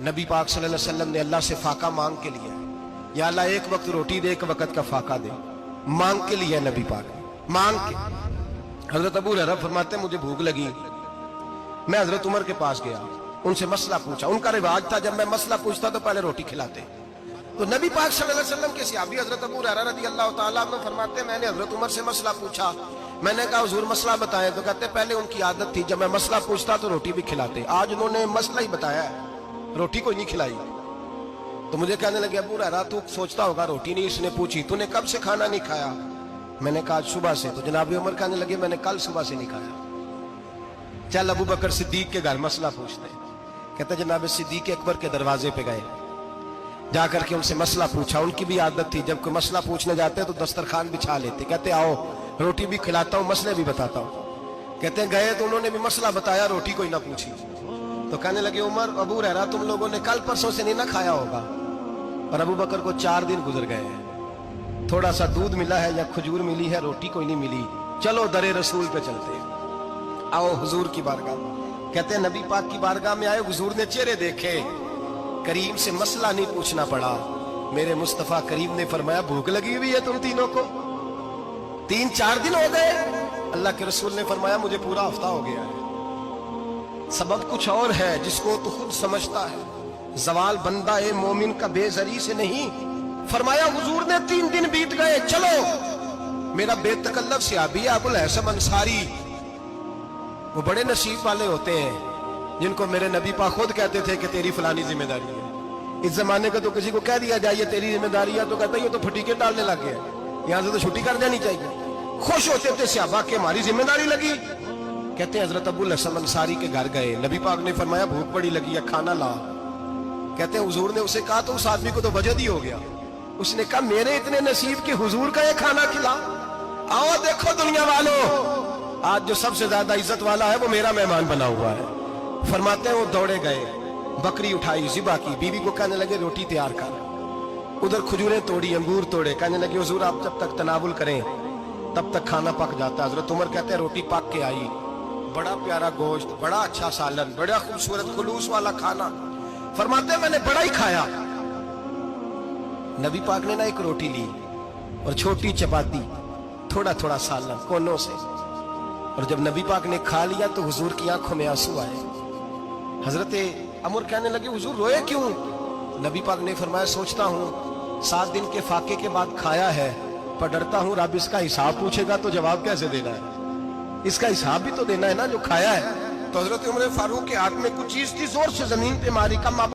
नबी पाक सल्लल्लाहु अलैहि वसल्लम ने अल्लाह से फाका मांग के लिया, या अल्लाह एक वक्त रोटी दे, एक वक्त का फाका दे, मांग के लिया नबी पाक ने, मांग के। हजरत अबू हुरैरा फरमाते मुझे भूख लगी, मैं हजरत उमर के पास गया, उनसे मसला पूछा। उनका रिवाज था जब मैं मसला पूछता तो पहले रोटी खिलाते। तो नबी पाक सल्लल्लाहु अलैहि वसल्लम के सहाबी हजरत अबू हुरैरा रज़ी अल्लाह ताला अन्हु फरमाते मैंने हजरत उमर से मसला पूछा। मैंने कहा हुजूर मसला बताएं, तो कहते पहले उनकी आदत थी जब मैं मसला पूछता तो रोटी भी खिलाते, आज उन्होंने मसला ही बताया है, रोटी कोई नहीं खिलाई। तो मुझे कहने लगे अबू हुरैरा तू सोचता होगा रोटी नहीं इसने पूछी, तूने कब से खाना नहीं खाया? मैंने कहा सुबह से। तो जनाब उमर कहने लगे मैंने कल सुबह से नहीं खाया। चल अबू बकर सिद्दीक के घर मसला पूछते। कहते जनाब सिद्दीक अकबर के दरवाजे पे गए, जाकर के उनसे मसला पूछा। उनकी भी आदत थी जब कोई मसला पूछने जाते तो दस्तरखान बिछा लेते, कहते आओ रोटी भी खिलाता हूँ मसले भी बताता हूँ। कहते गए तो उन्होंने भी मसला बताया, रोटी कोई ना पूछी। तो कहने लगे उमर अबू हुरैरा तुम लोगों ने कल परसों से नहीं ना खाया होगा। और अबू बकर को 4 दिन गुजर गए हैं, थोड़ा सा दूध मिला है या खजूर मिली है, रोटी कोई नहीं मिली। चलो दरे रसूल पे चलते, आओ हुजूर की बारगाह। कहते हैं नबी पाक की बारगाह में आए, हुजूर ने चेहरे देखे, करीम से मसला नहीं पूछना पड़ा। मेरे मुस्तफा करीम ने फरमाया भूख लगी हुई है तुम तीनों को, 3-4 दिन हो गए। अल्लाह के रसूल ने फरमाया मुझे पूरा हफ्ता हो गया है। सबब कुछ और है जिसको तो खुद समझता है, जवाल बंदा ए मोमिन का बेजरी से नहीं। फरमाया हुजूर ने 3 दिन बीत गए, चलो। मेरा बेतकल्लफ सहाबी अबुल हसन अंसारी, वो बड़े नसीब वाले होते हैं जिनको मेरे नबी पाक खुद कहते थे कि तेरी फलानी जिम्मेदारी है। इस जमाने का तो किसी को कह दिया जाए ये तेरी जिम्मेदारी है तो कहता है ये तो फटीके डालने लग गया, यहां से तो छुट्टी कर जानी चाहिए। खुश होते थे सहाबा के हमारी जिम्मेदारी लगी। कहते हैं हजरत अबुल हसन अंसारी के घर गए, नबी पाक ने फरमाया भूख बड़ी लगी है खाना ला। कहते हैं हुजूर ने उसे कहा तो उस आदमी को तो वजद ही हो गया। उसने कहा मेरे इतने नसीब के हुजूर का ये खाना खिला। आओ देखो दुनिया वालों, आज जो सबसे ज्यादा इज्जत वाला है वो मेरा मेहमान बना हुआ है। फरमाते हैं वो दौड़े गए, बकरी उठाई ज़िबा की, बीवी को कहने लगे रोटी तैयार कर। उधर खजूरें तोड़ी, अंगूर तोड़े, कहने लगे हुजूर आप जब तक तनावुल करें तब तक खाना पक जाता है। हजरत उमर कहते हैं रोटी पक के आई, बड़ा प्यारा गोश्त, बड़ा अच्छा सालन, बड़ा खूबसूरत खुलूस वाला खाना। फरमाते मैंने बड़ा ही खाया। नबी पाक ने ना एक रोटी ली और छोटी चपाती, थोड़ा थोड़ा सालन कोनों से। और जब नबी पाक ने खा लिया तो हुजूर की आंखों में आंसू आए। हजरत अमर कहने लगे हुजूर रोए क्यों? नबी पाक ने फरमाया सोचता हूँ 7 दिन के फाके के बाद खाया है, पर डरता हूँ रब इसका हिसाब पूछेगा तो जवाब कैसे देना है, इसका हिसाब भी तो देना है ना जो खाया है। तो हजरत उमर फारूक के हाथ में कुछ चीज थी, जोर से जमीन पे मारी, कम